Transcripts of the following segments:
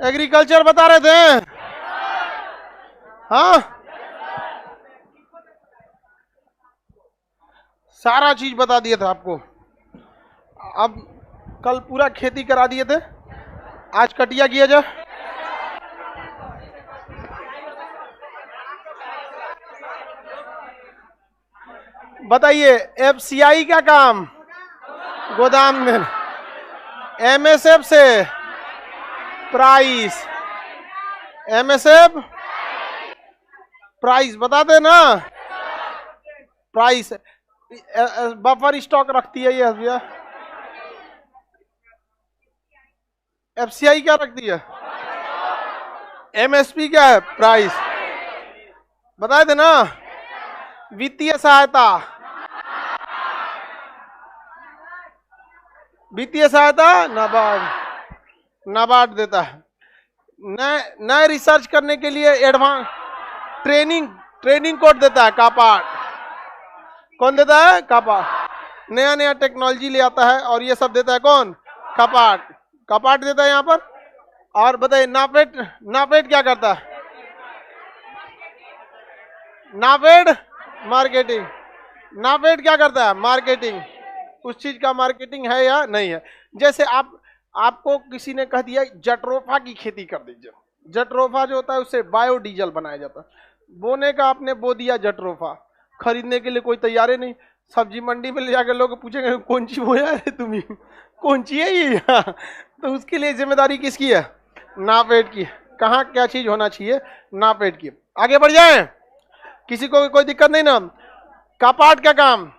Agriculture बता रहे थे। हाँ, सारा चीज बता दिया था आपको। अब कल पूरा खेती करा दिए थे, आज कटिया किया जाए। बताइए, एफसीआई का काम गोदाम में, एमएसएफ से प्राइस, एमएसएफ प्राइस बताते ना, प्राइस बफर स्टॉक रखती है ये भैया। एफसीआई क्या रखती है? एमएसपी क्या है? प्राइस। बताए थे ना। वित्तीय सहायता, वित्तीय सहायता नाबार्ड देता है। नए रिसर्च करने के लिए एडवांस ट्रेनिंग कोड देता है कापाट। कौन देता है? कापाट। नया नया टेक्नोलॉजी ले आता है और ये सब देता है कौन? कापाट। कापाट देता है यहाँ पर। और बताइए, नापेड क्या करता है? नापेड मार्केटिंग। नापेड क्या करता है? मार्केटिंग। उस चीज का मार्केटिंग है या नहीं है। जैसे आपको किसी ने कह दिया जट्रोफा की खेती कर दीजिए। जट्रोफा जो होता है उससे बायोडीजल बनाया जाता है। बोने का आपने बो दिया जट्रोफा, खरीदने के लिए कोई तैयार ही नहीं। सब्जी मंडी में ले जाकर लोग पूछेंगे कौन सी बोया है तुम्हें, कौन सी है ये? तो उसके लिए जिम्मेदारी किसकी है? नापेड की। कहाँ क्या चीज होना चाहिए? नापेड की। आगे बढ़ जाए, किसी को कोई दिक्कत नहीं ना। कापाट का काम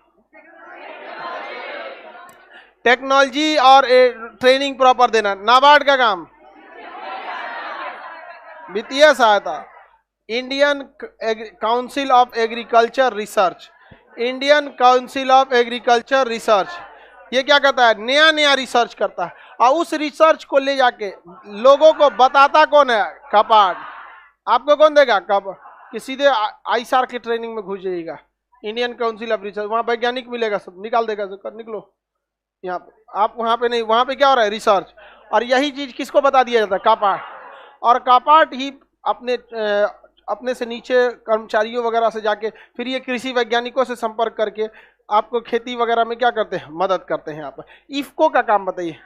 टेक्नोलॉजी और ट्रेनिंग प्रॉपर देना। नाबार्ड का काम वित्तीय सहायता। Indian council of agriculture research, Indian council of agriculture research ये क्या करता है? नया नया रिसर्च करता है और उस रिसर्च को ले जाके लोगों को बताता कौन है? कापाट। आपको कौन देगा? कि सीधे आईसार की ट्रेनिंग में घुस जाइएगा, इंडियन काउंसिल ऑफ रिसर्च, वहां वैज्ञानिक मिलेगा, सब निकाल देगा, सब निकलो यहाँ पे। आप वहां पे नहीं, वहां पे क्या हो रहा है? रिसर्च। और यही चीज किसको बता दिया जाता है? कापाट। और कापाट ही अपने से नीचे कर्मचारियों वगैरह से जाके फिर ये कृषि वैज्ञानिकों से संपर्क करके आपको खेती वगैरह में क्या करते हैं? मदद करते हैं। यहाँ पर इफको का काम बताइए।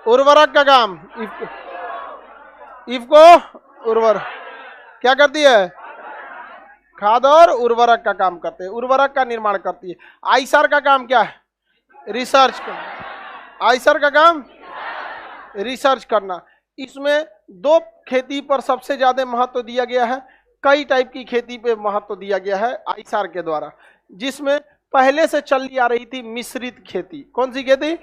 उर्वरक का काम, इफको उर्वरक क्या करती है? खाद और उर्वरक का काम करते हैं, उर्वरक का निर्माण करती है। आईसार का काम क्या है? रिसर्च का। आईसार का काम रिसर्च करना। इसमें दो खेती पर सबसे ज्यादा महत्व दिया गया है, कई टाइप की खेती पे महत्व दिया गया है आईसार के द्वारा, जिसमें पहले से चली आ रही थी मिश्रित खेती। कौन सी खेती?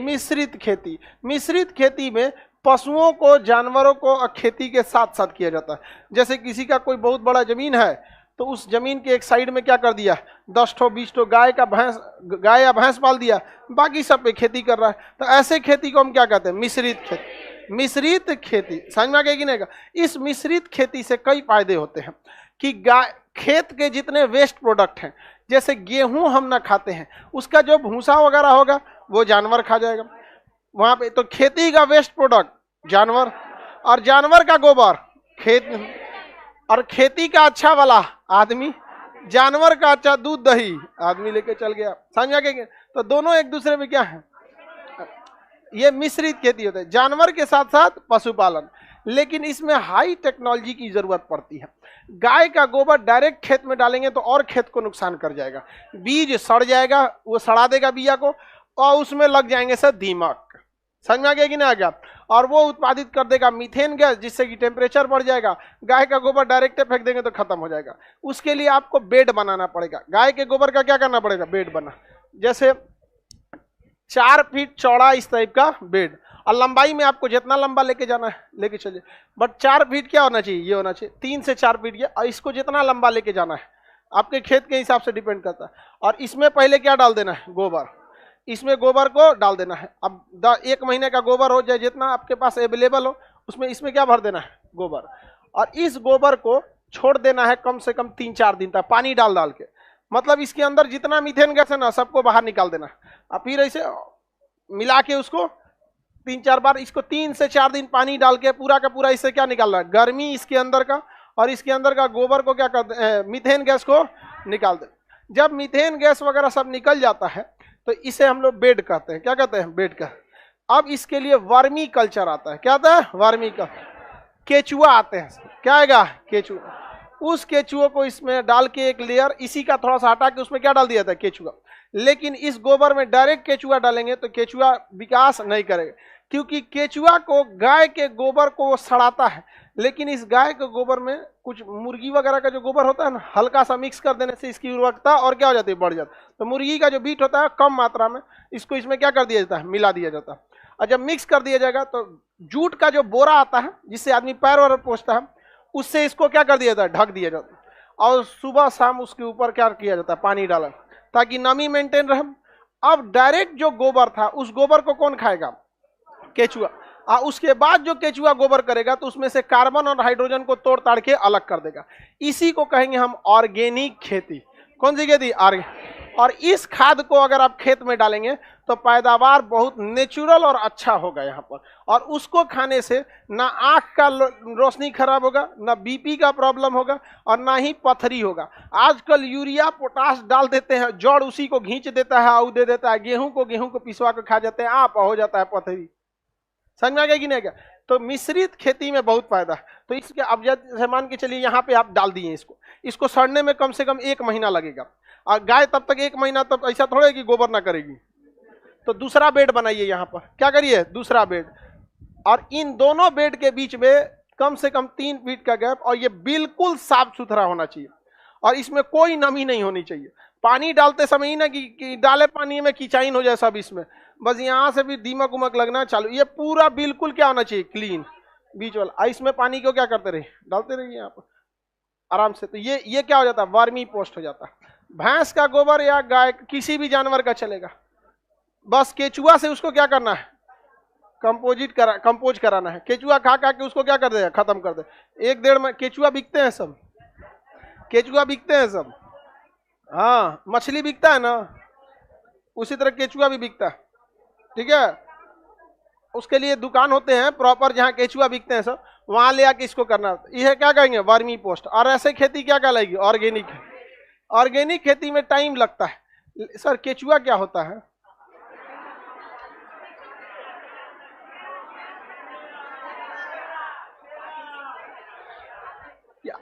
मिश्रित खेती। मिश्रित खेती में पशुओं को, जानवरों को खेती के साथ साथ किया जाता है। जैसे किसी का कोई बहुत बड़ा जमीन है तो उस जमीन के एक साइड में क्या कर दिया? 10 ठो 20 ठो गाय या भैंस पाल दिया, बाकी सब पे खेती कर रहा है। तो ऐसे खेती को हम क्या कहते हैं? मिश्रित खेती। मिश्रित खेती समझ में आ गया कि नहीं? इस मिश्रित खेती से कई फायदे होते हैं कि खेत के जितने वेस्ट प्रोडक्ट हैं, जैसे गेहूं हम ना खाते हैं, उसका जो भूसा वगैरह होगा वो जानवर खा जाएगा वहां पे। तो खेती का वेस्ट प्रोडक्ट जानवर, और जानवर का गोबर खेत, और खेती का अच्छा वाला आदमी, जानवर का अच्छा दूध दही आदमी लेके चल गया। समझ गए? तो दोनों एक दूसरे में क्या है? ये मिश्रित खेती होता है, जानवर के साथ साथ पशुपालन। लेकिन इसमें हाई टेक्नोलॉजी की जरूरत पड़ती है। गाय का गोबर डायरेक्ट खेत में डालेंगे तो और खेत को नुकसान कर जाएगा, बीज सड़ जाएगा, वो सड़ा देगा बिया को, और उसमें लग जाएंगे सर दीमक। समझ में आ गया कि नहीं आ गया? और वो उत्पादित कर देगा मीथेन गैस, जिससे कि टेम्परेचर बढ़ जाएगा। गाय का गोबर डायरेक्ट फेंक देंगे तो खत्म हो जाएगा। उसके लिए आपको बेड बनाना पड़ेगा। गाय के गोबर का क्या करना पड़ेगा? बेड बना, जैसे 4 फीट चौड़ा इस टाइप का बेड, और लंबाई में आपको जितना लंबा लेके जाना है लेके चलिए, बट 4 फीट क्या होना चाहिए? ये होना चाहिए 3 से 4 फीट ये, और इसको जितना लंबा लेके जाना है आपके खेत के हिसाब से डिपेंड करता है। और इसमें पहले क्या डाल देना है? गोबर। इसमें गोबर को डाल देना है। अब 1 महीने का गोबर हो जाए, जितना आपके पास अवेलेबल हो, उसमें इसमें क्या भर देना है? गोबर। और इस गोबर को छोड़ देना है कम से कम 3-4 दिन तक, पानी डाल डाल के। मतलब इसके अंदर जितना मीथेन गैस है ना, सबको बाहर निकाल देना, और फिर ऐसे मिला के उसको 3-4 बार इसको 3 से 4 दिन पानी डाल के पूरा का पूरा इससे क्या निकालना है, गर्मी इसके अंदर का और इसके अंदर का गोबर को क्या करते हैं, मीथेन गैस को निकाल दे। जब मीथेन गैस वगैरह सब निकल जाता है तो इसे हम लोग बेड कहते हैं। क्या कहते हैं, बेड का। अब इसके लिए वर्मी कल्चर आता है। क्या आता है, वर्मी का। केचुआ आते हैं। क्या आएगा, केचुआ। उस केचुओं को इसमें डाल के एक लेयर इसी का थोड़ा सा हटा के उसमें क्या डाल दिया था, केचुआ। लेकिन इस गोबर में डायरेक्ट केचुआ डालेंगे तो केचुआ विकास नहीं करेगा, क्योंकि केचुआ को गाय के गोबर को वो सड़ाता है। लेकिन इस गाय के गोबर में कुछ मुर्गी वगैरह का जो गोबर होता है ना, हल्का सा मिक्स कर देने से इसकी उर्वरकता और क्या हो जाती है, बढ़ जाती है। तो मुर्गी का जो बीट होता है कम मात्रा में, इसको इसमें क्या कर दिया जाता है, मिला दिया जाता है। और जब मिक्स कर दिया जाएगा तो जूट का जो बोरा आता है जिससे आदमी पैर वैर पोंछता है, उससे इसको क्या कर दिया जाता है, ढक दिया जाता है। और सुबह शाम उसके ऊपर क्या किया जाता है, पानी डाला, ताकि नमी मेंटेन रहे। अब डायरेक्ट जो गोबर था उस गोबर को कौन खाएगा, केचुआ। उसके बाद जो केचुआ गोबर करेगा तो उसमें से कार्बन और हाइड्रोजन को तोड़ ताड़ के अलग कर देगा। इसी को कहेंगे हम ऑर्गेनिक खेती। कौन सी खेती, ऑर्गेनिक। और इस खाद को अगर आप खेत में डालेंगे तो पैदावार बहुत नेचुरल और अच्छा होगा यहाँ पर। और उसको खाने से ना आंख का रोशनी खराब होगा, ना बीपी का प्रॉब्लम होगा और ना ही पथरी होगा। आजकल यूरिया पोटास डाल देते हैं, जड़ उसी को खींच देता है और दे देता है। गेहूं को पिसवा के खा जाते हैं, आप हो जाता है पथरी। समझ में आ गया कि नहीं गया। तो मिश्रित खेती में बहुत फायदा है। तो इसके अब जैसे मान के चलिए यहाँ पे आप डाल दिए इसको सड़ने में कम से कम 1 महीना लगेगा। और गाय तब तक 1 महीना तक ऐसा थोड़ा है कि गोबर ना करेगी। तो दूसरा बेड बनाइए यहाँ पर, क्या करिए, दूसरा बेड। और इन दोनों बेड के बीच में कम से कम 3 फीट का गैप, और ये बिल्कुल साफ सुथरा होना चाहिए और इसमें कोई नमी नहीं होनी चाहिए। पानी डालते समय ही ना कि डाले पानी में कीचाइन हो जाए सब इसमें, बस यहाँ से भी दीमक उमक लगना चालू। ये पूरा बिल्कुल क्या होना चाहिए, क्लीन बीच वाला। इसमें पानी को क्या करते रहिए, डालते रहिए यहाँ पर आराम से। तो ये क्या हो जाता है, वर्मी पोस्ट हो जाता है। भैंस का गोबर या गाय किसी भी जानवर का चलेगा, बस केचुआ से उसको क्या करना है, कंपोज कराना है। केचुआ खा के उसको क्या कर देगा, खत्म कर दे। 1-1.5 में केचुआ बिकते हैं सब, केचुआ बिकते हैं सब। हाँ, मछली बिकता है ना, उसी तरह केचुआ भी बिकता है। ठीक है, उसके लिए दुकान होते हैं प्रॉपर जहाँ केचुआ बिकते हैं सब, वहां ले आके इसको करना। यह क्या कहेंगे, वर्मी पोस्ट। और ऐसे खेती क्या कहलाएगी, ऑर्गेनिक। ऑर्गेनिक खेती में टाइम लगता है। सर केचुआ क्या होता है,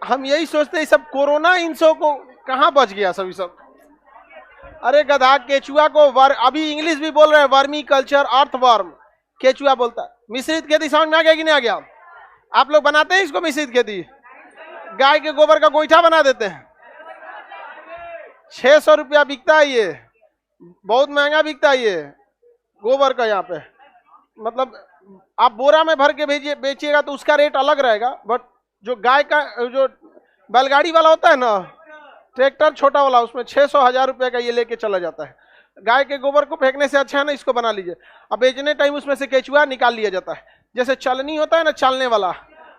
हम यही सोचते हैं सब कोरोना इंसो को कहां बच गया सभी सब। अरे गधा, केचुआ को अभी इंग्लिश भी बोल रहे हैं, वर्मी कल्चर, अर्थवर्म, केचुआ बोलता है। मिश्रित खेती समझ में आ गया कि नहीं आ गया। आप लोग बनाते हैं इसको मिश्रित खेती, गाय के गोबर का गोईठा बना देते हैं। 600 रुपया बिकता है, ये बहुत महंगा बिकता है ये गोबर का। यहाँ पे मतलब आप बोरा में भर के बेचिएगा तो उसका रेट अलग रहेगा। बट जो गाय का जो बैलगाड़ी वाला होता है ना, ट्रैक्टर छोटा वाला, उसमें 600-1000 रुपये का ये लेके चला जाता है। गाय के गोबर को फेंकने से अच्छा है ना, इसको बना लीजिए। अब बेचने टाइम उसमें से केचुआ निकाल लिया जाता है। जैसे चलनी होता है ना, चालने वाला,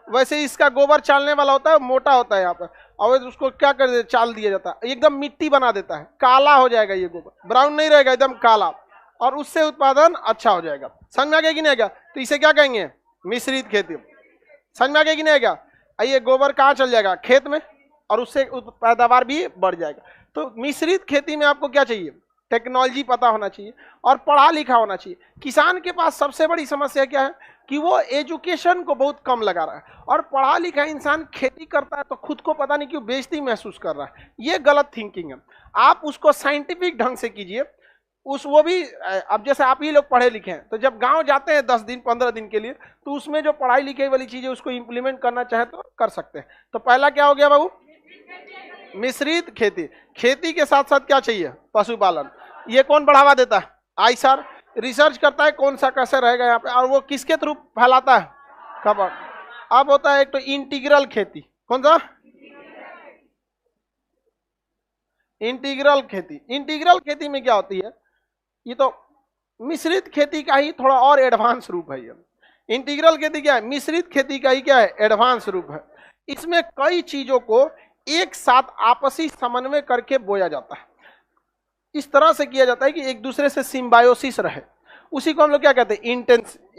वैसे इसका गोबर चालने वाला होता है, मोटा होता है यहाँ पर। और उसको क्या कर दे, चाल दिया जाता है, एकदम मिट्टी बना देता है, काला हो जाएगा ये गोबर, ब्राउन नहीं रहेगा, एकदम काला, और उससे उत्पादन अच्छा हो जाएगा। समझ में आ गया कि नहीं आ गया। तो इसे क्या कहेंगे, मिश्रित खेती। समझ में आ गया कि नहीं आ गया। ये गोबर कहाँ चल जाएगा, खेत में, और उससे पैदावार भी बढ़ जाएगा। तो मिश्रित खेती में आपको क्या चाहिए, टेक्नोलॉजी पता होना चाहिए और पढ़ा लिखा होना चाहिए। किसान के पास सबसे बड़ी समस्या क्या है कि वो एजुकेशन को बहुत कम लगा रहा है, और पढ़ा लिखा इंसान खेती करता है तो खुद को पता नहीं क्यों बेइज्जती महसूस कर रहा है। ये गलत थिंकिंग है। आप उसको साइंटिफिक ढंग से कीजिए। वो भी, अब जैसे आप ही लोग पढ़े लिखे हैं, तो जब गांव जाते हैं 10 दिन 15 दिन के लिए, तो उसमें जो पढ़ाई लिखाई वाली चीजें उसको इंप्लीमेंट करना चाहे तो कर सकते हैं। तो पहला क्या हो गया बाबू, मिश्रित खेती। खेती के साथ साथ क्या चाहिए, पशुपालन। ये कौन बढ़ावा देता है, आईसार रिसर्च करता है कौन सा कैसे रहेगा यहाँ पे, और वो किसके थ्रू फैलाता है, खबर। अब होता है एक तो इंटीग्रल खेती। कौन सा, इंटीग्रल खेती। इंटीग्रल खेती में क्या होती है, ये तो मिश्रित खेती का ही थोड़ा और एडवांस रूप है। ये इंटीग्रल खेती क्या है, मिश्रित खेती का ही क्या है, एडवांस रूप है। इसमें कई चीजों को एक साथ आपसी समन्वय करके बोया जाता है। इस तरह से किया जाता है कि एक दूसरे से सिम्बायोसिस रहे। उसी को हम लोग क्या कहते हैं,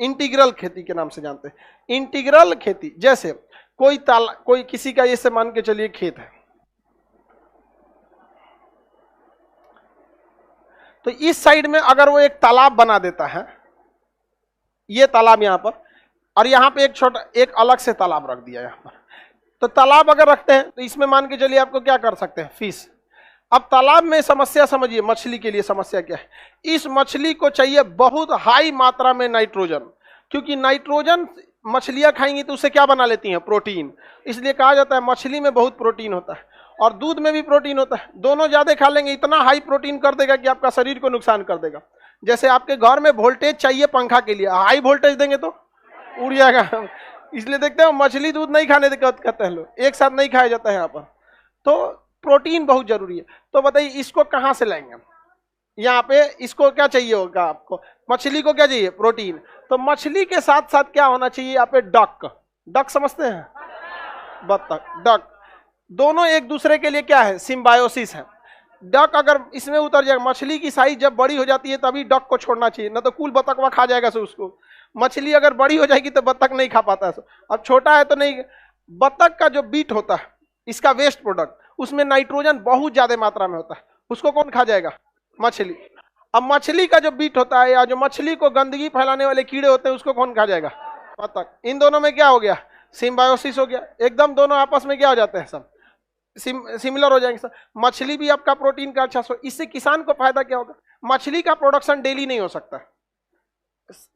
इंटीग्रल खेती के नाम से जानते हैं। इंटीग्रल खेती, जैसे कोई किसी का ऐसे मान के चलिए खेत है, तो इस साइड में अगर वो एक तालाब बना देता है, ये तालाब यहां पर, और यहां पे एक अलग से तालाब रख दिया यहां पर, तो तालाब अगर रखते हैं तो इसमें मान के चलिए आपको क्या कर सकते हैं, फिश। अब तालाब में समस्या समझिए, मछली के लिए समस्या क्या है, इस मछली को चाहिए बहुत हाई मात्रा में नाइट्रोजन, क्योंकि नाइट्रोजन मछलियां खाएंगी तो उससे क्या बना लेती हैं, प्रोटीन। इसलिए कहा जाता है मछली में बहुत प्रोटीन होता है और दूध में भी प्रोटीन होता है। दोनों ज्यादा खा लेंगे इतना हाई प्रोटीन कर देगा कि आपका शरीर को नुकसान कर देगा। जैसे आपके घर में वोल्टेज चाहिए पंखा के लिए, हाई वोल्टेज देंगे तो उड़ जाएगा। इसलिए देखते हो मछली दूध नहीं खाने कहते हैं लोग, एक साथ नहीं खाया जाता है यहाँ पर। तो प्रोटीन बहुत जरूरी है। तो बताइए इसको कहाँ से लाएंगे, यहाँ पे इसको क्या चाहिए होगा आपको, मछली को क्या चाहिए, प्रोटीन। तो मछली के साथ साथ क्या होना चाहिए यहाँ पे, डक समझते हैं, बत्तख, डक, दोनों एक दूसरे के लिए क्या है, सिम्बायोसिस है। डक अगर इसमें उतर जाएगा, मछली की साइज जब बड़ी हो जाती है तभी डक को छोड़ना चाहिए, ना तो कुल बत्तख वह खा जाएगा। सो उसको मछली अगर बड़ी हो जाएगी तो बत्तख नहीं खा पाता है। अब छोटा है तो नहीं। बत्तख का जो बीट होता है, इसका वेस्ट प्रोडक्ट, उसमें नाइट्रोजन बहुत ज्यादा मात्रा में होता है, उसको कौन खा जाएगा, मछली। अब मछली का जो बीट होता है या जो मछली को गंदगी फैलाने वाले कीड़े होते हैं उसको कौन खा जाएगा, बत्तख। इन दोनों में क्या हो गया, सिम्बायोसिस हो गया, एकदम दोनों आपस में क्या हो जाते हैं, सब सिमिलर हो जाएंगे। मछली भी आपका प्रोटीन का अच्छा सोर्स। इससे किसान को फायदा क्या होगा, मछली का प्रोडक्शन डेली नहीं हो सकता,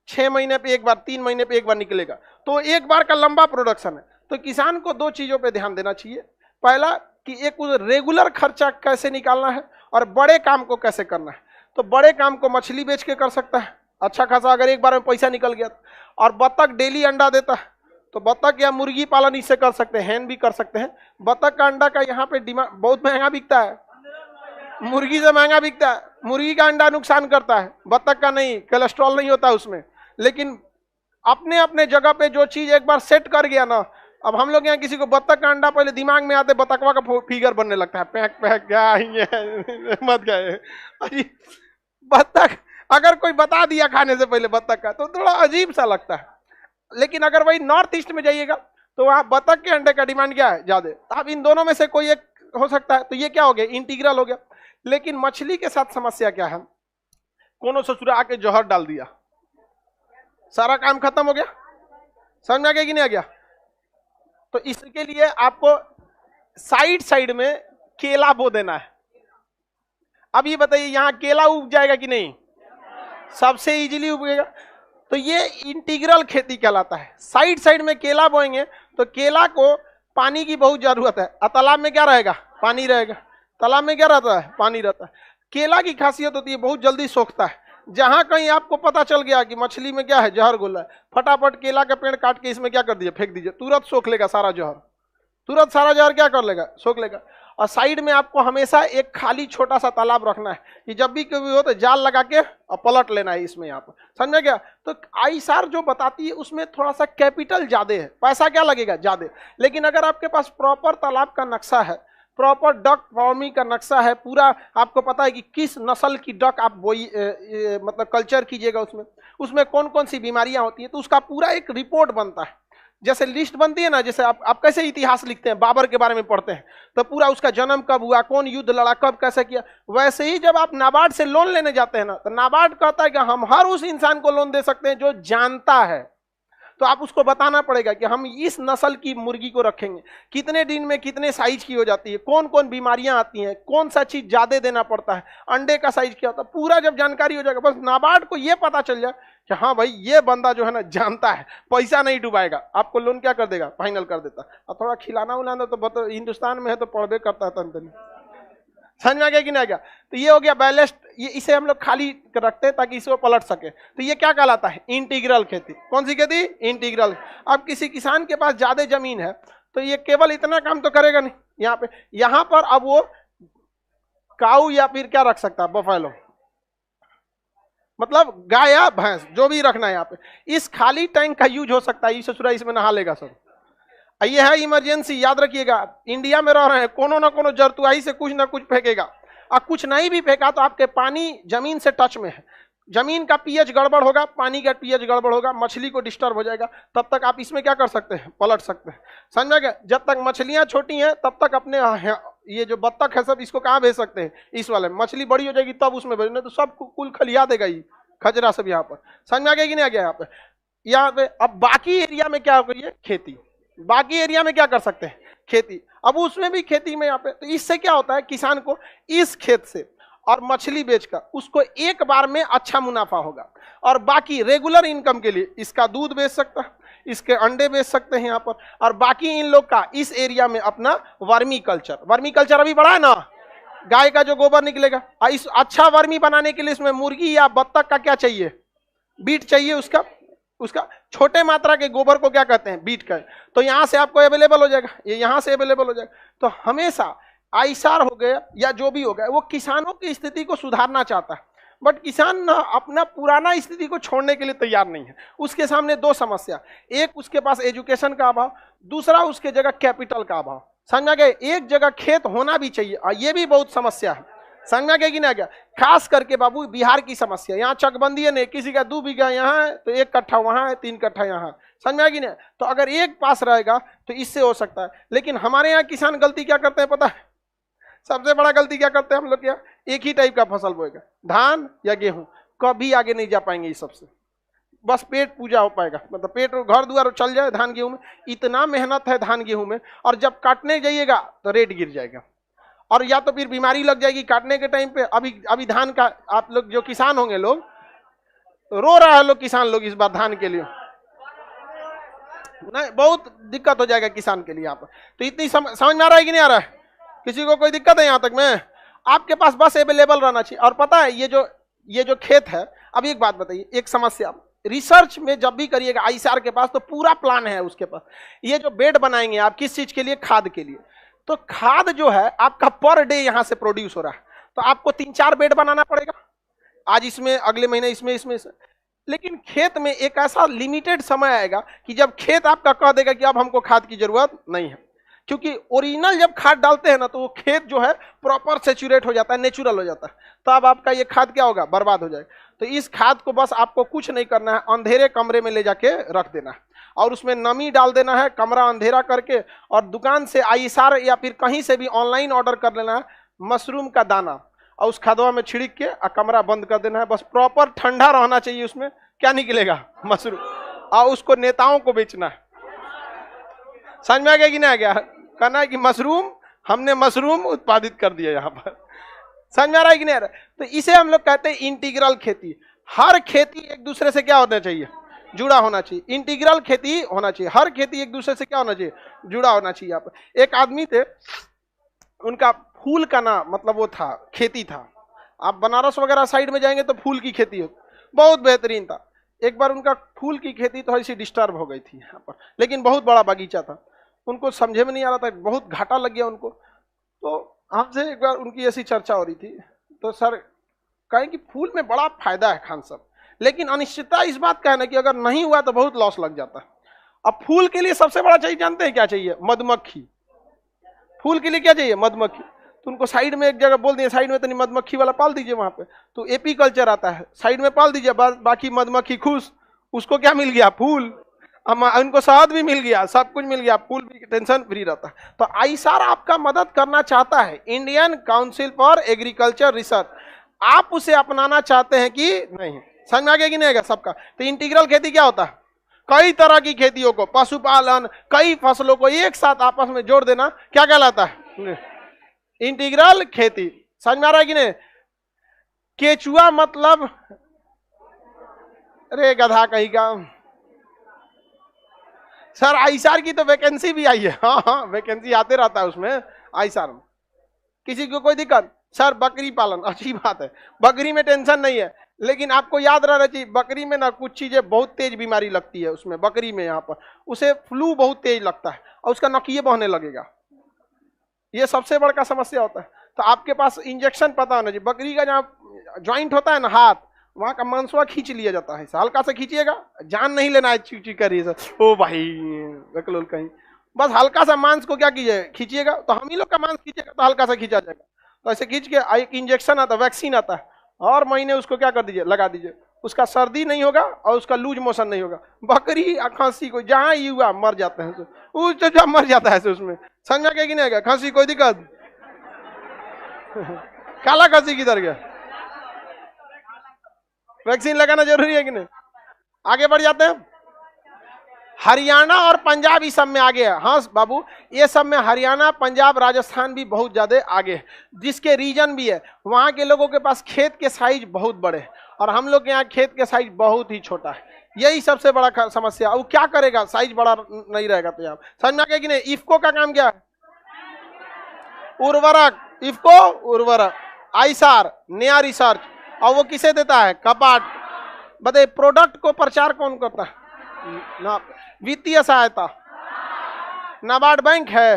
6 महीने पे एक बार, 3 महीने पे एक बार निकलेगा, तो एक बार का लंबा प्रोडक्शन है। तो किसान को 2 चीजों पे ध्यान देना चाहिए। पहला कि एक रेगुलर खर्चा कैसे निकालना है और बड़े काम को कैसे करना है। तो बड़े काम को मछली बेच के कर सकता है अच्छा खासा, अगर एक बार में पैसा निकल गया। और बत्तख डेली अंडा देता है, तो बत्तख या मुर्गी पालन इससे कर सकते हैं, हैन भी कर सकते हैं। बत्तख का अंडा का यहाँ पे डिमांड बहुत महंगा बिकता है, मुर्गी से महंगा बिकता है। मुर्गी का अंडा नुकसान करता है, बत्तख का नहीं, कोलेस्ट्रॉल नहीं होता उसमें। लेकिन अपने अपने जगह पे जो चीज एक बार सेट कर गया ना, अब हम लोग यहाँ किसी को बत्तख का अंडा पहले दिमाग में आते बत्तखवा का फिगर बनने लगता है, पैक पैक क्या ये मत गए अजी। बत्तख अगर कोई बता दिया खाने से पहले बत्तख का, तो थोड़ा अजीब सा लगता है। लेकिन अगर वही नॉर्थ ईस्ट में जाइएगा तो वहाँ बत्तख के अंडे का डिमांड क्या है, ज्यादा। अब इन दोनों में से कोई एक हो सकता है, तो ये क्या हो गया, इंटीग्रल हो गया। लेकिन मछली के साथ समस्या क्या है, कोनो ससुरा आके जहर डाल दिया, सारा काम खत्म हो गया। समझ में आ गया कि नहीं आ गया। तो इसके लिए आपको साइड में केला बो देना है। अब ये बताइए यहाँ केला उग जाएगा कि नहीं, सबसे इजीली उगेगा। तो ये इंटीग्रल खेती कहलाता है। साइड में केला बोएंगे तो केला को पानी की बहुत जरूरत है, और तालाब में क्या रहेगा, पानी रहेगा। तालाब में क्या रहता है, पानी रहता है। केला की खासियत होती है बहुत जल्दी सोखता है। जहां कहीं आपको पता चल गया कि मछली में क्या है, जहर घुला है, फटाफट केला का पेड़ काट के इसमें क्या कर दीजिए, फेंक दीजिए, तुरंत सोख लेगा सारा जहर। तुरंत सारा जहर क्या कर लेगा, सोख लेगा। और साइड में आपको हमेशा एक खाली छोटा सा तालाब रखना है कि जब भी कभी हो तो जाल लगा के और पलट लेना है इसमें, यहाँ पर। समझ गया। तो आईएसआर जो बताती है उसमें थोड़ा सा कैपिटल ज्यादा है, पैसा क्या लगेगा, ज्यादा। लेकिन अगर आपके पास प्रॉपर तालाब का नक्शा है, प्रॉपर डक फार्मिंग का नक्शा है, पूरा आपको पता है कि किस नस्ल की डक आप मतलब कल्चर कीजिएगा, उसमें कौन कौन सी बीमारियां होती है, तो उसका पूरा एक रिपोर्ट बनता है। जैसे लिस्ट बनती है ना, जैसे आप कैसे इतिहास लिखते हैं, बाबर के बारे में पढ़ते हैं तो पूरा उसका जन्म कब हुआ, कौन युद्ध लड़ा, कब कैसे किया। वैसे ही जब आप नाबार्ड से लोन लेने जाते हैं ना, तो नाबार्ड कहता है कि हम हर उस इंसान को लोन दे सकते हैं जो जानता है। तो आप उसको बताना पड़ेगा कि हम इस नस्ल की मुर्गी को रखेंगे, कितने दिन में कितने साइज की हो जाती है, कौन कौन बीमारियां आती हैं, कौन सा चीज ज्यादा देना पड़ता है, अंडे का साइज क्या होता है, पूरा जब जानकारी हो जाएगा, बस नाबार्ड को ये पता चल जाए कि हाँ भाई ये बंदा जो है ना जानता है, पैसा नहीं डुबाएगा, आपको लोन क्या कर देगा, फाइनल कर देता। और थोड़ा खिलाना उलाना तो हिंदुस्तान में है तो पढ़बे करता है तन। समझ में आ गया कि नहीं आ गया। तो ये हो गया बैलेंस्ड, ये इसे हम लोग खाली रखते हैं ताकि इसको पलट सके। तो ये क्या कहलाता है, इंटीग्रल खेती। कौन सी खेती, इंटीग्रल। अब किसी किसान के पास ज्यादा जमीन है तो ये केवल इतना काम तो करेगा नहीं, यहाँ पर अब वो काऊ या फिर क्या रख सकता है, बफेलो, मतलब गाय या भैंस जो भी रखना है यहाँ पे। इस खाली टैंक का यूज हो सकता है, इस ससुरा इसमें नहा लेगा सब। ये है इमरजेंसी, याद रखिएगा। इंडिया में रह रहे हैं, कोनो ना कोनो जरतुआई से कुछ ना कुछ फेंकेगा, और कुछ नहीं भी फेंका तो आपके पानी जमीन से टच में है जमीन का पीएच गड़बड़ होगा, पानी का पीएच गड़बड़ होगा, मछली को डिस्टर्ब हो जाएगा, तब तक आप इसमें क्या कर सकते हैं, पलट सकते हैं। समझ गए? जब तक मछलियां छोटी हैं तब तक अपने ये जो बत्तख है सब इसको कहाँ भेज सकते हैं, इस वाले। मछली बड़ी हो जाएगी तब उसमें भेजना, तो सब कुल खलिया देगा ये खजरा सब यहाँ पर। समझ में आ गया कि नहीं आ गया? यहाँ पे अब बाकी एरिया में क्या करिए, खेती। बाकी एरिया में क्या कर सकते हैं, खेती। अब उसमें भी खेती में यहाँ पे, तो इससे क्या होता है, किसान को इस खेत से और मछली बेचकर उसको एक बार में अच्छा मुनाफा होगा, और बाकी रेगुलर इनकम के लिए इसका दूध बेच सकता है, इसके अंडे बेच सकते हैं यहाँ पर, और बाकी इन लोग का इस एरिया में अपना वर्मी कल्चर अभी बड़ा है ना, गाय का जो गोबर निकलेगा, इस अच्छा वर्मी बनाने के लिए इसमें मुर्गी या बत्तख का क्या चाहिए, बीट चाहिए, उसका छोटे मात्रा के गोबर को क्या कहते हैं, बीट का। तो यहां से आपको अवेलेबल हो जाएगा, ये यहां से अवेलेबल हो जाएगा। तो हमेशा आईसार हो गया या जो भी हो गया, वो किसानों की स्थिति को सुधारना चाहता है, बट किसान अपना पुराना स्थिति को छोड़ने के लिए तैयार नहीं है। उसके सामने दो समस्या, एक उसके पास एजुकेशन का अभाव, दूसरा उसके जगह कैपिटल का अभाव। समझ में गए? एक जगह खेत होना भी चाहिए, और ये भी बहुत समस्या है। समझ में गया कि नहीं गया? खास करके बाबू बिहार की समस्या, यहाँ चकबंदी है नहीं, किसी का 2 बीघा यहाँ है तो 1 कट्ठा वहां है, 3 कट्ठा यहाँ है। समझ में आया कि नहीं? तो अगर एक पास रहेगा तो इससे हो सकता है। लेकिन हमारे यहाँ किसान गलती क्या करते हैं पता है? सबसे बड़ा गलती क्या करते हैं हम लोग? क्या एक ही टाइप का फसल बोएगा, धान या गेहूं, कभी आगे नहीं जा पाएंगे इस सबसे। बस पेट पूजा हो पाएगा, मतलब पेट घर द्वार चल जाए धान गेहूं में। इतना मेहनत है धान गेहूं में, और जब काटने जाइएगा तो रेट गिर जाएगा, और या तो फिर बीमारी लग जाएगी काटने के टाइम पे। अभी धान का आप लोग जो किसान होंगे, लोग रो रहा है, लोग किसान लोग इस बार धान के लिए नहीं, बहुत दिक्कत हो जाएगा किसान के लिए यहाँ पर। तो इतनी समझ में आ रहा है कि नहीं आ रहा है? किसी को कोई दिक्कत है यहाँ तक में? आपके पास बस अवेलेबल रहना चाहिए। और पता है ये जो खेत है, अब एक बात बताइए, एक समस्या, रिसर्च में जब भी करिएगा आईसीआर के पास तो पूरा प्लान है उसके पास। ये जो बेड बनाएंगे आप किस चीज के लिए? खाद के लिए। तो खाद जो है आपका पर डे यहां से प्रोड्यूस हो रहा है, तो आपको 3-4 बेड बनाना पड़ेगा, आज इसमें, अगले महीने इसमें। लेकिन खेत में एक ऐसा लिमिटेड समय आएगा कि जब खेत आपका कह देगा कि अब हमको खाद की जरूरत नहीं है, क्योंकि ओरिजिनल जब खाद डालते हैं ना तो वो खेत जो है प्रॉपर सेचुरेट हो जाता है, नेचुरल हो जाता है, तो अब आपका ये खाद क्या होगा? बर्बाद हो जाएगा। तो इस खाद को बस आपको कुछ नहीं करना है, अंधेरे कमरे में ले जाके रख देना है, और उसमें नमी डाल देना है, कमरा अंधेरा करके, और दुकान से आईसार या फिर कहीं से भी ऑनलाइन ऑर्डर कर लेना है मशरूम का दाना, और उस खादवा में छिड़क के कमरा बंद कर देना है। बस प्रॉपर ठंडा रहना चाहिए, उसमें क्या निकलेगा? मशरूम, और उसको नेताओं को बेचना है। समझ में आ गया कि नहीं आ गया? कहना है कि मशरूम, हमने मशरूम उत्पादित कर दिया यहाँ पर। समझ में आ रहा है कि नहीं आ रहा है? तो इसे हम लोग कहते हैं इंटीग्रल खेती। हर खेती एक दूसरे से क्या होना चाहिए? जुड़ा होना चाहिए। इंटीग्रल खेती होना चाहिए, हर खेती एक दूसरे से क्या होना चाहिए? जुड़ा होना चाहिए। यहाँ पर एक आदमी थे, उनका फूल का ना मतलब वो था, खेती था। आप बनारस वगैरह साइड में जाएंगे तो फूल की खेती हो, बहुत बेहतरीन था। एक बार उनका फूल की खेती थोड़ी सी डिस्टर्ब हो गई थी यहाँ पर, लेकिन बहुत बड़ा बगीचा था, उनको समझे में नहीं आ रहा था, बहुत घाटा लग गया उनको। तो हमसे एक बार उनकी ऐसी चर्चा हो रही थी, तो सर कहें कि फूल में बड़ा फायदा है खान साहब, लेकिन अनिश्चितता इस बात का है ना कि अगर नहीं हुआ तो बहुत लॉस लग जाता है। अब फूल के लिए सबसे बड़ा चाहिए, जानते हैं क्या चाहिए? मधुमक्खी। फूल के लिए क्या चाहिए? मधुमक्खी। तो उनको साइड में एक जगह बोल दिए, साइड में तनी मधुमक्खी वाला पाल दीजिए वहां पे, तो एपी कल्चर आता है, साइड में पाल दीजिए, बाकी मधुमक्खी खुश, उसको क्या मिल गया? फूल। उनको शहद भी मिल गया, सब कुछ मिल गया, फूल भी टेंशन फ्री रहता है। तो आईसार आपका मदद करना चाहता है, Indian council for agriculture research. आप उसे अपनाना चाहते हैं कि नहीं? समझ में आ गया कि नहीं आएगा सबका? तो इंटीग्रल खेती क्या होता है? कई तरह की खेतियों को, पशुपालन, कई फसलों को एक साथ आपस में जोड़ देना क्या कहलाता है? इंटीग्रल खेती। समझ में आ रहा है कि नहीं? केचुआ मतलब, अरे गधा कहीं का, सर आईसार की तो वैकेंसी भी आई है। हाँ, वैकेंसी आते रहता है उसमें आईसार में। किसी को कोई दिक्कत? सर बकरी पालन, अच्छी बात है, बकरी में टेंशन नहीं है, लेकिन आपको याद रहना चाहिए बकरी में ना कुछ चीजें बहुत तेज बीमारी लगती है उसमें, बकरी में यहाँ पर उसे फ्लू बहुत तेज लगता है और उसका नकिये बहने लगेगा, ये सबसे बड़ा समस्या होता है। तो आपके पास इंजेक्शन पता होना चाहिए। बकरी का जहाँ ज्वाइंट होता है ना हाथ, वहां का मांसवा खींच लिया जाता है, हल्का से खींचिएगा, जान नहीं लेना है चीची करिए सर, ओ भाई बकलोल कहीं, बस हल्का सा मांस को क्या कीजिए, खींचिएगा, तो हम ही लोग का मांस खींचेगा तो हल्का सा खींचा जाएगा। तो ऐसे खींच के एक इंजेक्शन आता है, वैक्सीन आता है, और महीने उसको क्या कर दीजिए, लगा दीजिए, उसका सर्दी नहीं होगा और उसका लूज मोशन नहीं होगा। बकरी खांसी को जहां ही हुआ मर जाते हैं, वो जब मर जाता है उसमें, समझा क्या कि नहीं आएगा, खांसी कोई दिक्कत काला खांसी किधर गया, वैक्सीन लगाना जरूरी है कि नहीं। आगे बढ़ जाते हैं, हरियाणा और पंजाब इस सब में आगे है। हाँ बाबू, ये सब में हरियाणा, पंजाब, राजस्थान भी बहुत ज्यादा आगे है, जिसके रीजन भी है वहां के लोगों के पास खेत के साइज बहुत बड़े हैं और हम लोग के यहाँ खेत के साइज बहुत ही छोटा है। यही सबसे बड़ा समस्या। वो क्या करेगा, साइज बड़ा नहीं रहेगा तो यहाँ समझ में आ गया कि नहीं। इफको का काम क्या है, उर्वरक, इफको उर्वरक, आईसार नया रिसर्च, और वो किसे देता है, कपाट। बताइए प्रोडक्ट को प्रचार कौन करता है, ना वित्तीय सहायता, नाबार्ड बैंक है,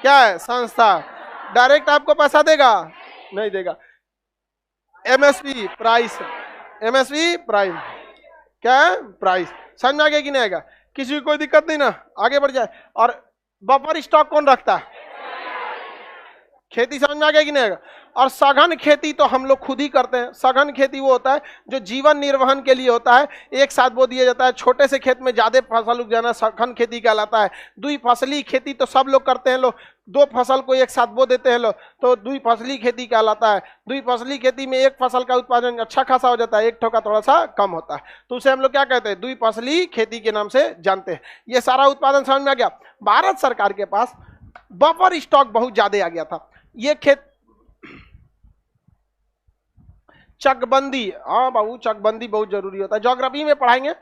क्या है, संस्था। डायरेक्ट आपको पैसा देगा, नहीं देगा। एमएसपी प्राइस, एमएसपी प्राइस क्या है, प्राइस। समझ में आ गया कि नहीं आएगा, किसी को कोई दिक्कत नहीं ना, आगे बढ़ जाए। और बफर स्टॉक कौन रखता है, खेती। समझ में आ गया कि नहीं आएगा। और सघन खेती तो हम लोग खुद ही करते हैं। सघन खेती वो होता है जो जीवन निर्वहन के लिए होता है, एक साथ बो दिया जाता है, छोटे से खेत में ज्यादा फसल उग जाना सघन खेती कहलाता है। द्विफसली खेती तो सब लोग करते हैं, लोग दो फसल को एक साथ बो देते हैं लोग, तो द्विफसली खेती कहलाता है। द्विफसली खेती में एक फसल का उत्पादन अच्छा खासा हो जाता है, एक ठोका थोड़ा सा कम होता है, तो उसे हम लोग क्या कहते हैं, द्विफसली खेती के नाम से जानते हैं। ये सारा उत्पादन समझ में आ गया। भारत सरकार के पास बफर स्टॉक बहुत ज्यादा आ गया था। ये खेत चकबंदी, हाँ बाबू चकबंदी बहुत जरूरी होता है। ज्योग्राफी में पढ़ाएंगे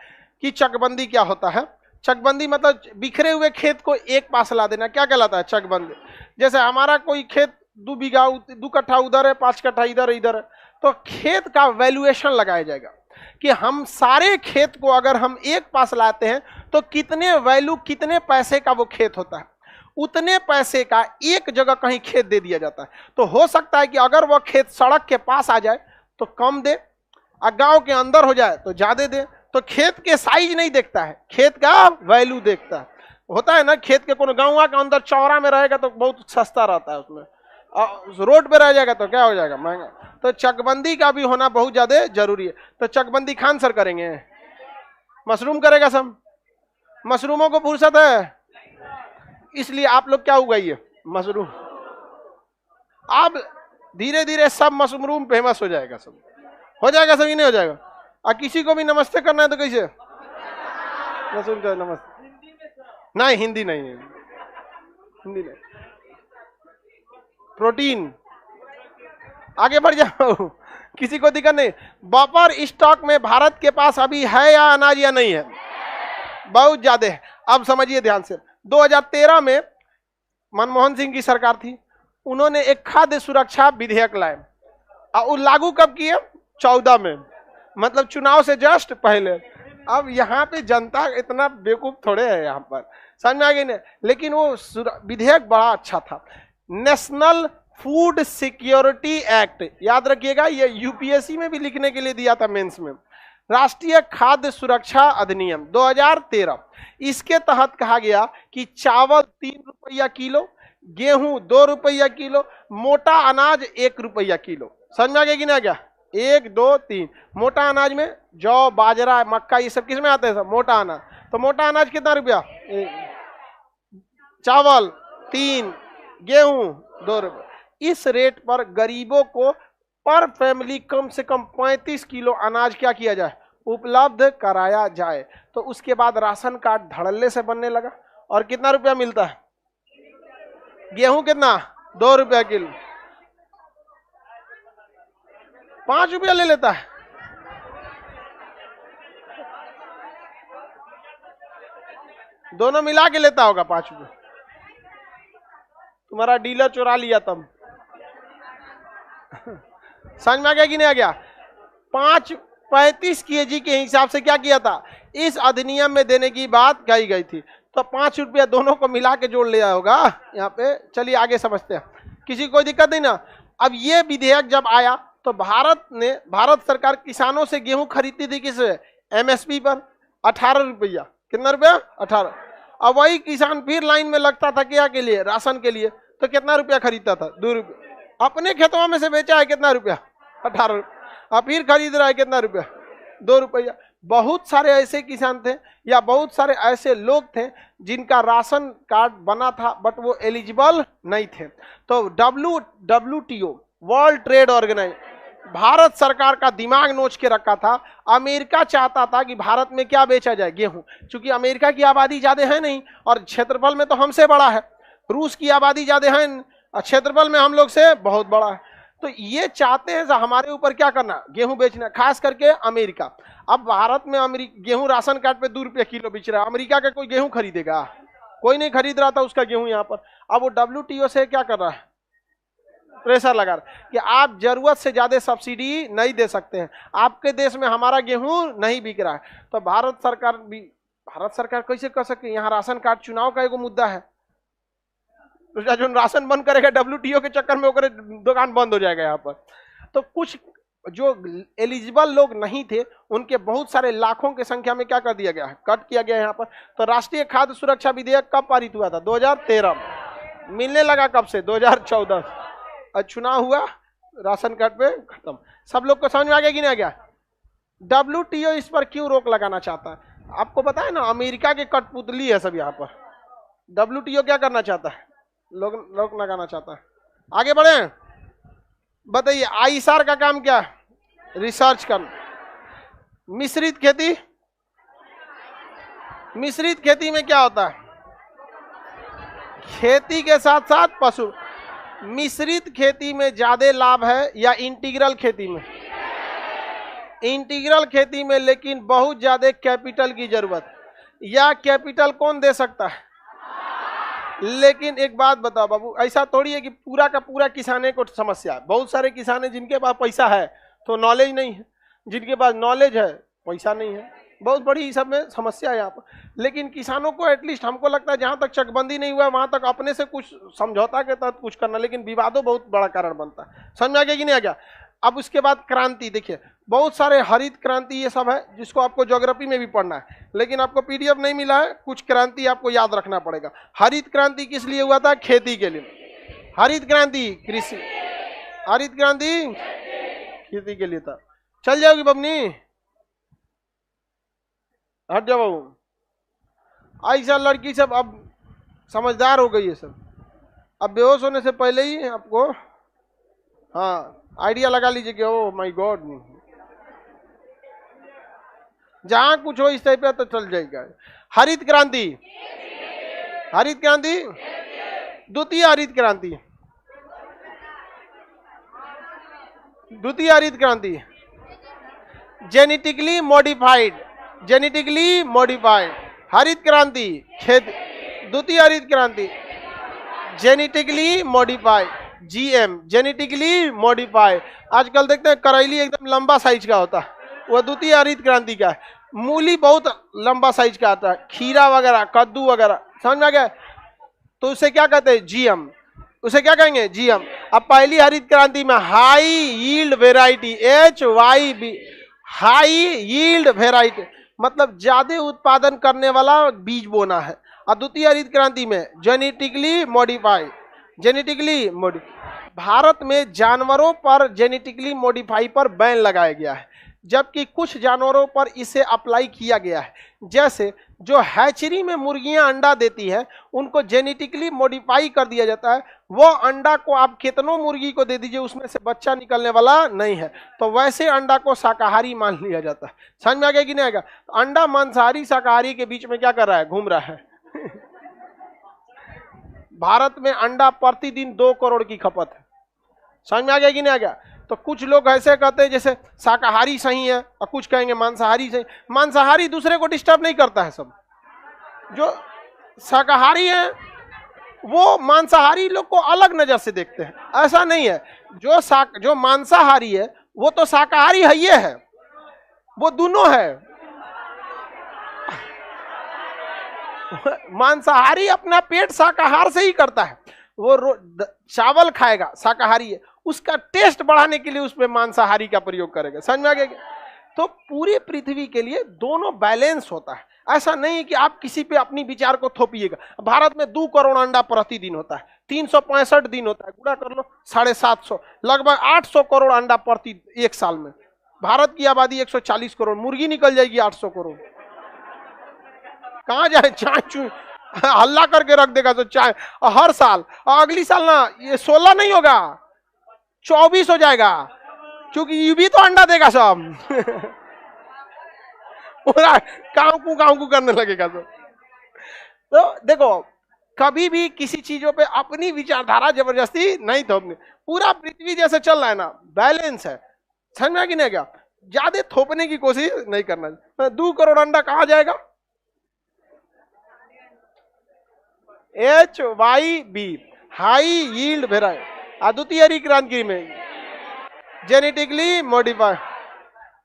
कि चकबंदी क्या होता है। चकबंदी मतलब बिखरे हुए खेत को एक पास ला देना, क्या कहलाता है, चकबंदी। जैसे हमारा कोई खेत 2 बीघा 2 कट्ठा उधर है, 5 कट्ठा इधर इधर है, तो खेत का वैल्यूएशन लगाया जाएगा कि हम सारे खेत को अगर हम एक पास लाते हैं तो कितने वैल्यू, कितने पैसे का वो खेत होता है। उतने पैसे का एक जगह कहीं खेत दे दिया जाता है। तो हो सकता है कि अगर वह खेत सड़क के पास आ जाए तो कम दे, और गांव के अंदर हो जाए तो ज्यादा दे। तो खेत के साइज नहीं देखता है, खेत का वैल्यू देखता है। होता है ना, खेत के कोनो गांव के अंदर चौरा में रहेगा तो बहुत सस्ता रहता है उसमें, और रोड पे रह जाएगा तो क्या हो जाएगा, महंगा। तो चकबंदी का भी होना बहुत ज्यादा जरूरी है। तो चकबंदी खान सर करेंगे, मशरूम करेगा सब, मशरूमों को फुर्सत है, इसलिए आप लोग क्या उगाइए, मशरूम। आप धीरे धीरे सब मशरूम फेमस हो जाएगा, सब हो जाएगा, सब ही नहीं हो जाएगा। और किसी को भी नमस्ते करना है तो कैसे, मशरूम का नमस्ते, नहीं हिंदी नहीं, हिंदी नहीं, प्रोटीन। आगे बढ़ जाओ, किसी को दिक्कत नहीं। बफर स्टॉक में भारत के पास अभी है या अनाज या नहीं है, बहुत ज्यादा है। अब समझिए ध्यान से, 2013 में मनमोहन सिंह की सरकार थी, उन्होंने एक खाद्य सुरक्षा विधेयक लाए और वो लागू कब किए, 14 में, मतलब चुनाव से जस्ट पहले। अब यहाँ पे जनता इतना बेवकूफ थोड़े है यहाँ पर, समझ में आ गई नहीं। लेकिन वो विधेयक बड़ा अच्छा था, नेशनल फूड सिक्योरिटी एक्ट, याद रखिएगा, ये यूपीएससी में भी लिखने के लिए दिया था मेंस में। राष्ट्रीय खाद्य सुरक्षा अधिनियम 2013, इसके तहत कहा गया कि चावल 3 रुपया किलो, गेहूं 2 रुपया किलो, मोटा अनाज 1 रुपया किलो। समझ में आ गया कि नहीं आ गया, 1 2 3। मोटा अनाज में जौ, बाजरा, मक्का, ये सब किस में आते हैं, सब मोटा अनाज। तो मोटा अनाज कितना रुपया, चावल 3, गेहूं 2 रुपया। इस रेट पर गरीबों को पर फैमिली कम से कम 35 किलो अनाज क्या किया जाए, उपलब्ध कराया जाए। तो उसके बाद राशन कार्ड धड़ल्ले से बनने लगा। और कितना रुपया मिलता है, गेहूं कितना, 2 रुपया किलो, 5 रुपया ले लेता है। दोनों मिला के लेता होगा 5 रुपया, तुम्हारा डीलर चुरा लिया तब। समझ में आ गया कि नहीं आ गया। 35 केजी के हिसाब से क्या किया था, इस अधिनियम में देने की बात कही गई थी। तो 5 रुपया दोनों को मिला के जोड़ लिया होगा यहाँ पे। चलिए आगे समझते हैं, किसी को कोई दिक्कत नहीं ना। अब ये विधेयक जब आया तो भारत सरकार किसानों से गेहूं खरीदती थी किस, एमएसपी पर 18 रुपया। कितना रुपया, 18। अब वही किसान फिर लाइन में लगता था क्या के लिए, राशन के लिए। तो कितना रुपया खरीदता था, 2 रुपया। अपने खेतों में से बेचा है कितना रुपया, 18 अब फिर खरीद रहा है कितना रुपया, 2 रुपया। बहुत सारे ऐसे किसान थे या बहुत सारे ऐसे लोग थे जिनका राशन कार्ड बना था बट वो एलिजिबल नहीं थे। तो WTO world trade organization Bharat सरकार का दिमाग नोच के रखा था। अमेरिका चाहता था कि भारत में क्या बेचा जाए, गेहूं, क्योंकि अमेरिका की आबादी ज्यादा है नहीं और क्षेत्रफल में तो हमसे बड़ा है। रूस की आबादी ज्यादा है, क्षेत्रफल में हम लोग से बहुत बड़ा है। तो ये चाहते हैं हमारे ऊपर क्या करना, गेहूं बेचना, खास करके अमेरिका। अब भारत में गेहूं राशन कार्ड पे 2 रुपये किलो बेच रहा है, अमेरिका का कोई गेहूं खरीदेगा? कोई नहीं खरीद रहा था उसका गेहूं यहाँ पर। अब वो WTO से क्या कर रहा है, प्रेशर लगा रहा है कि आप जरूरत से ज्यादा सब्सिडी नहीं दे सकते हैं, आपके देश में हमारा गेहूं नहीं बिक रहा है। तो भारत सरकार कैसे कर सकती है? यहाँ राशन कार्ड चुनाव का एक मुद्दा है, तो जो राशन बंद करेगा WTO के चक्कर में ओकरे दुकान बंद हो जाएगा यहाँ पर। तो कुछ जो एलिजिबल लोग नहीं थे उनके बहुत सारे लाखों की संख्या में क्या कर दिया गया है, कट किया गया यहाँ पर। तो राष्ट्रीय खाद्य सुरक्षा विधेयक कब पारित हुआ था? 2013। मिलने लगा कब से? 2014। चुनाव हुआ, राशन कार्ड पे खत्म। सब लोग को समझ में आ गया कि नहीं आ गया? WTO इस पर क्यों रोक लगाना चाहता है? आपको पता है ना, अमेरिका के कठपुतली है सब यहाँ पर। WTO क्या करना चाहता है? रोक लगाना चाहता है। आगे बढ़े, बताइए ISAR का काम क्या है? रिसर्च करना। मिश्रित खेती, मिश्रित खेती में क्या होता है? खेती के साथ साथ पशु। मिश्रित खेती में ज्यादा लाभ है या इंटीग्रल खेती में? इंटीग्रल खेती में, लेकिन बहुत ज्यादा कैपिटल की जरूरत। या कैपिटल कौन दे सकता है? लेकिन एक बात बताओ बाबू, ऐसा थोड़ी है कि पूरा का पूरा किसाने को समस्या है। बहुत सारे किसान हैं जिनके पास पैसा है तो नॉलेज नहीं है, जिनके पास नॉलेज है पैसा नहीं है। बहुत बड़ी सब में समस्या है यहाँ पर। लेकिन किसानों को एटलीस्ट हमको लगता है जहाँ तक चकबंदी नहीं हुआ वहाँ तक अपने से कुछ समझौता के तहत कुछ करना, लेकिन विवादों बहुत बड़ा कारण बनता है। समझ में आ गया कि नहीं आ गया? अब उसके बाद क्रांति, देखिए बहुत सारे हरित क्रांति ये सब है जिसको आपको ज्योग्राफी में भी पढ़ना है, लेकिन आपको PDF नहीं मिला है। कुछ क्रांति आपको याद रखना पड़ेगा। हरित क्रांति किस लिए हुआ था? खेती के लिए। हरित क्रांति कृषि, हरित क्रांति खेती के लिए था। चल जाओगी बबनी, हट जाओ बाबू। ऐसा लड़की सब अब समझदार हो गई है सब, अब बेहोश होने से पहले ही आपको हाँ आइडिया लगा लीजिए कि ओ माय गॉड, जहां कुछ हो इस टाइप पे तो चल जाएगा। हरित क्रांति, हरित क्रांति, द्वितीय हरित क्रांति, द्वितीय हरित क्रांति, जेनेटिकली मॉडिफाइड, जेनेटिकली मॉडिफाइड हरित क्रांति खेती। द्वितीय हरित क्रांति genetically modified, GM, genetically modified. आजकल देखते हैं करैली एकदम लंबा साइज का होता है, वह द्वितीय हरित क्रांति का है। मूली बहुत लंबा साइज का आता है, खीरा वगैरह, कद्दू वगैरह, समझ में आ गया? तो उसे क्या कहते हैं? GM। उसे क्या कहेंगे? GM। अब पहली हरित क्रांति में high yield variety, HYV, high yield variety, मतलब ज्यादा उत्पादन करने वाला बीज बोना है। और द्वितीय हरित क्रांति में genetically modified, genetically modified. Bharat में जानवरों पर जेनेटिकली मॉडिफाई पर बैन लगाया गया है, जबकि कुछ जानवरों पर इसे अप्लाई किया गया है। जैसे जो हैचरी में मुर्गियां अंडा देती है उनको जेनेटिकली मॉडिफाई कर दिया जाता है। वो अंडा को आप कितनों मुर्गी को दे दीजिए उसमें से बच्चा निकलने वाला नहीं है, तो वैसे अंडा को शाकाहारी मान लिया जाता है। समझ में आ गया कि नहीं आएगा? अंडा मांसाहारी शाकाहारी के बीच में क्या कर रहा है? घूम रहा है। भारत में अंडा प्रतिदिन 2 करोड़ की खपत है। समझ में आ गया कि नहीं आ गया? तो कुछ लोग ऐसे कहते हैं जैसे शाकाहारी सही है और कुछ कहेंगे मांसाहारी सही। मांसाहारी दूसरे को डिस्टर्ब नहीं करता है। सब जो शाकाहारी है वो मांसाहारी लोग को अलग नजर से देखते हैं, ऐसा नहीं है। जो मांसाहारी है वो तो शाकाहारी है, ये है, वो दोनों है। मांसाहारी अपना पेट शाकाहार से ही करता है, वो चावल खाएगा, शाकाहारी है, उसका टेस्ट बढ़ाने के लिए उसमें मांसाहारी का प्रयोग करेगा। समझ में आ गया? तो पूरी पृथ्वी के लिए दोनों बैलेंस होता है। ऐसा नहीं कि आप किसी पे अपनी विचार को थोपिएगा। भारत में 2 करोड़ अंडा प्रतिदिन होता है, 365 दिन होता है, गुणा कर लो 750, लगभग 800 करोड़ अंडा प्रति एक साल में। भारत की आबादी 140 करोड़, मुर्गी निकल जाएगी 800 करोड़। कहां जाए, चाय चू हल्ला करके रख देगा तो चाय हर साल। और अगली साल ना ये 16 नहीं होगा, 24 हो जाएगा, क्योंकि ये भी तो अंडा देगा सब। पूरा काऊ करने लगेगा सब। तो देखो, कभी भी किसी चीजों पे अपनी विचारधारा जबरदस्ती नहीं थोपनी। पूरा पृथ्वी जैसे चल रहा है ना, बैलेंस है, समझ में कि नहीं क्या? ज्यादा थोपने की कोशिश नहीं करना। 2 करोड़ अंडा कहा जाएगा? HYB, हाई यील्ड वेराइटी, अद्वितीय हरी क्रांति में जेनेटिकली मॉडिफाई,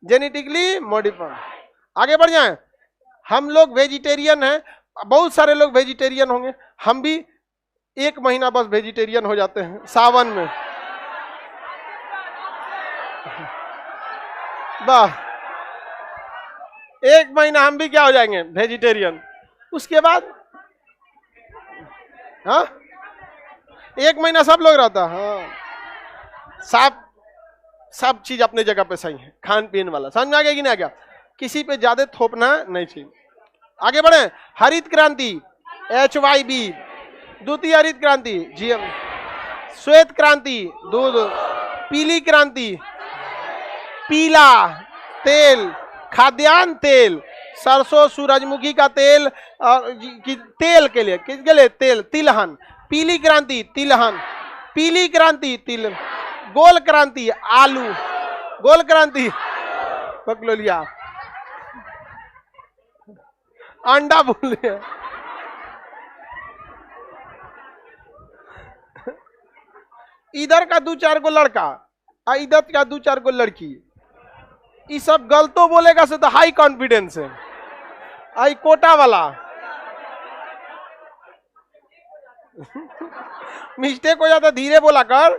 जेनेटिकली मॉडिफाई। आगे बढ़ जाएं। हम लोग वेजिटेरियन हैं, बहुत सारे लोग वेजिटेरियन होंगे, हम भी 1 महीना बस वेजिटेरियन हो जाते हैं सावन में। वाह, 1 महीना हम भी क्या हो जाएंगे, वेजिटेरियन। उसके बाद हाँ 1 महीना सब लोग रहता है। हाँ, सब चीज अपने जगह पे सही है, खान पीन वाला। समझ में आ गया कि नहीं? क्या किसी पे ज्यादा थोपना नहीं चाहिए। आगे बढ़े। हरित क्रांति HYB, द्वितीय हरित क्रांति GM, श्वेत क्रांति दूध, पीली क्रांति पीला तेल, खाद्यान्न तेल, सरसों सूरजमुखी का तेल, तेल के लिए, किसके लिए? तेल, तिलहन। पीली क्रांति तिलहन, पीली क्रांति तिल, गोल क्रांति आलू, गोल क्रांति पकड़ लिया, अंडा बोल रहे। इधर का 2-4 गो लड़का, इधर का 2-4 गो लड़की, ये सब गलतो बोलेगा से तो हाई कॉन्फिडेंस है। आई कोटा वाला मिस्टेक हो जाता, धीरे बोला कर।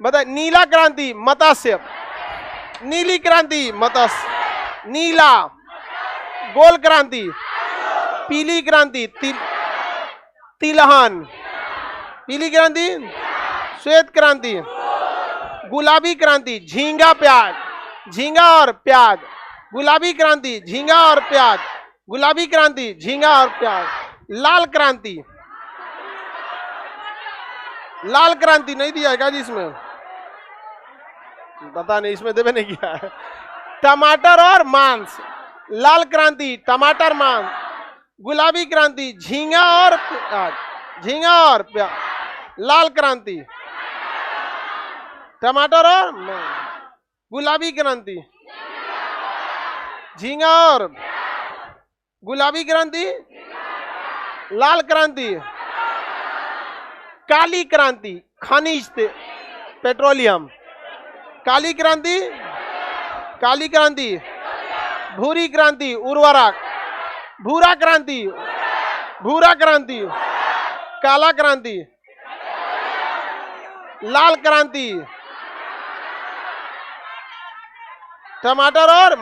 बता, नीला क्रांति मत्स्य, नीली क्रांति मत्स्य, नीला, गोल क्रांति, पीली क्रांति तिलहन, पीली क्रांति श्वेत क्रांति, गुलाबी क्रांति झींगा प्याज, झींगा और प्याज, गुलाबी क्रांति झींगा और प्याज, गुलाबी क्रांति झींगा और प्याज, लाल क्रांति, लाल क्रांति नहीं दिया है क्या जी इसमें? पता नहीं, इसमें देवे नहीं किया है। टमाटर और मांस, लाल क्रांति टमाटर मांस, गुलाबी क्रांति झींगा और प्याज, झींगा और प्याज, लाल क्रांति टमाटर और गुलाबी क्रांति झींगा और गुलाबी क्रांति, लाल क्रांति, काली क्रांति खनिज तेल पेट्रोलियम, काली क्रांति, काली क्रांति, भूरी क्रांति उर्वरक, भूरा क्रांति, भूरा क्रांति, काला क्रांति, लाल क्रांति, टमाटर और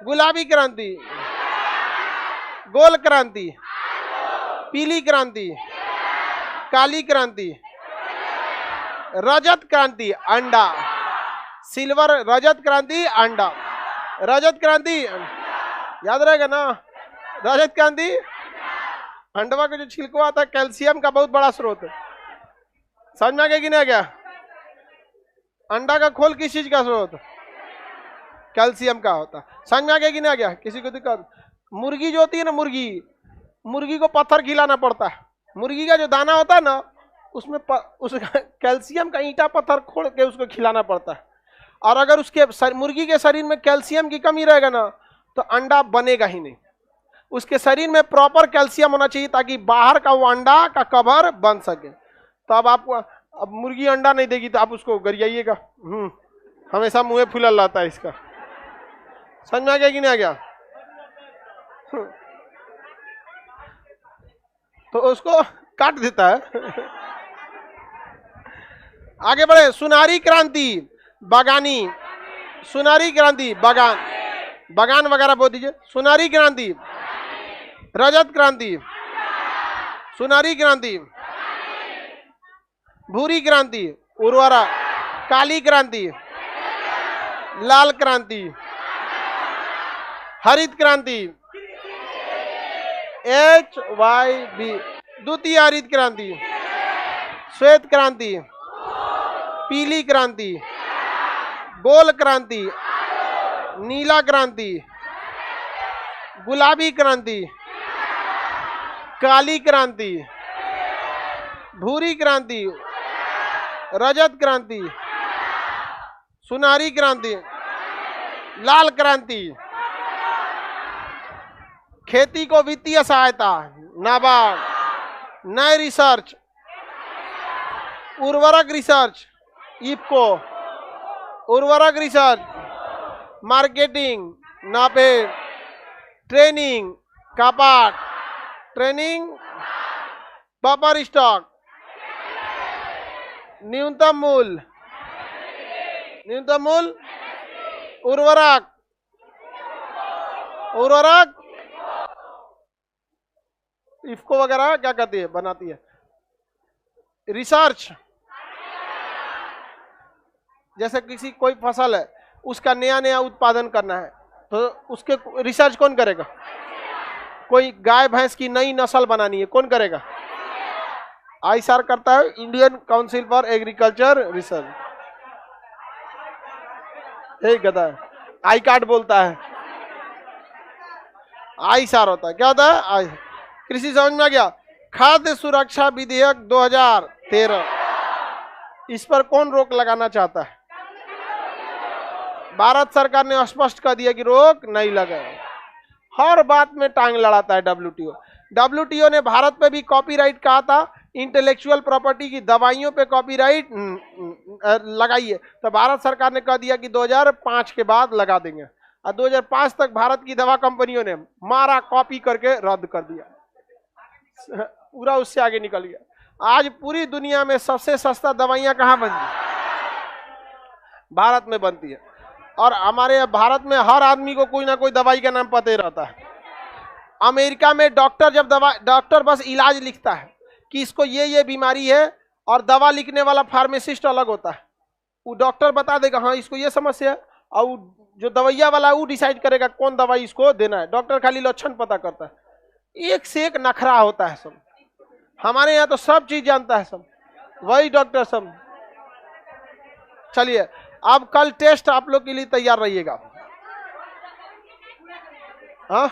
गुलाबी क्रांति, गोल क्रांति, पीली क्रांति, काली क्रांति, रजत क्रांति अंडा, सिल्वर, रजत क्रांति अंडा, रजत क्रांति याद रहेगा ना? रजत क्रांति अंडवा का जो छिलको आता है कैल्शियम का बहुत बड़ा स्रोत है। समझ में आ गया कि नहीं आ गया? अंडा का खोल किस चीज का स्रोत? कैल्शियम का होता है। समझ में आ गया कि नहीं आ गया? किसी को दिक्कत? मुर्गी जो होती है ना, मुर्गी को पत्थर खिलाना पड़ता है। मुर्गी का जो दाना होता है ना, उसमें उसका कैल्शियम का ईंटा पत्थर खोड़ के उसको खिलाना पड़ता है। और अगर उसके मुर्गी के शरीर में कैल्शियम की कमी रहेगा ना, तो अंडा बनेगा ही नहीं। उसके शरीर में प्रॉपर कैल्शियम होना चाहिए ताकि बाहर का वो अंडा का कवर बन सके। तो अब आपको, अब मुर्गी अंडा नहीं देगी तो आप उसको गरियाइएगा, हमेशा मुंह फूलल रहता है इसका। समझ में आ गया कि नहीं आ गया? तो उसको काट देता है। आगे बढ़े। सुनारी क्रांति बागानी, सुनारी क्रांति बागान, बगान वगैरह बोल दीजिए। सुनहरी क्रांति, रजत क्रांति, सुनहरी क्रांति, भूरी क्रांति, उर्वरा, काली क्रांति, लाल क्रांति, हरित क्रांति, HYB, द्वितीय हरित क्रांति, श्वेत क्रांति, पीली क्रांति, गोल क्रांति, नीला क्रांति, गुलाबी क्रांति, काली क्रांति, भूरी क्रांति, रजत क्रांति, सुनहरी क्रांति, लाल क्रांति। खेती को वित्तीय सहायता, नाबार्ड, नए रिसर्च, उर्वरक रिसर्च, इफको, उर्वरक रिसर्च, मार्केटिंग, नापेड, ट्रेनिंग, कपाट, ट्रेनिंग, बफर स्टॉक, न्यूनतम मूल्य, न्यूनतम मूल्य, उर्वरक, उर्वरक, इफको वगैरह क्या करती है, बनाती है। रिसर्च, जैसे किसी कोई फसल है उसका नया नया उत्पादन करना है तो उसके रिसर्च कौन करेगा? कोई गाय भैंस की नई नस्ल बनानी है, कौन करेगा? आईसीआर करता है, Indian council for agriculture research. एक गधा है, आई कार्ड बोलता है, आईसीआर होता है। क्या होता है? आई। कृषि समझ में आ गया? खाद्य सुरक्षा विधेयक 2013, इस पर कौन रोक लगाना चाहता है? भारत सरकार ने स्पष्ट कर दिया कि रोक नहीं लगाए। हर बात में टांग लड़ाता है डब्ल्यूटीओ। डब्ल्यूटीओ ने भारत पे भी कॉपीराइट कहा था, इंटेलेक्चुअल प्रॉपर्टी की दवाइयों पे कॉपीराइट लगाइए, तो भारत सरकार ने कह दिया कि 2005 के बाद लगा देंगे, और 2005 तक भारत की दवा कंपनियों ने मारा, कॉपी करके रद्द कर दिया, पूरा उससे आगे निकल गया। आज पूरी दुनिया में सबसे सस्ता दवाइयां कहाँ बनती है? भारत में बनती है। और हमारे भारत में हर आदमी को कोई ना कोई दवाई का नाम पता ही रहता है। अमेरिका में डॉक्टर बस इलाज लिखता है कि इसको ये बीमारी है, और दवा लिखने वाला फार्मासिस्ट अलग होता है। वो डॉक्टर बता देगा हाँ इसको ये समस्या है, और जो दवाइया वाला वो डिसाइड करेगा कौन दवाई इसको देना है। डॉक्टर खाली लक्षण पता करता है। एक से एक नखरा होता है सब। हमारे यहाँ तो सब चीज जानता है सब, वही डॉक्टर सब। चलिए अब कल टेस्ट आप लोग के लिए तैयार रहिएगा। हाँ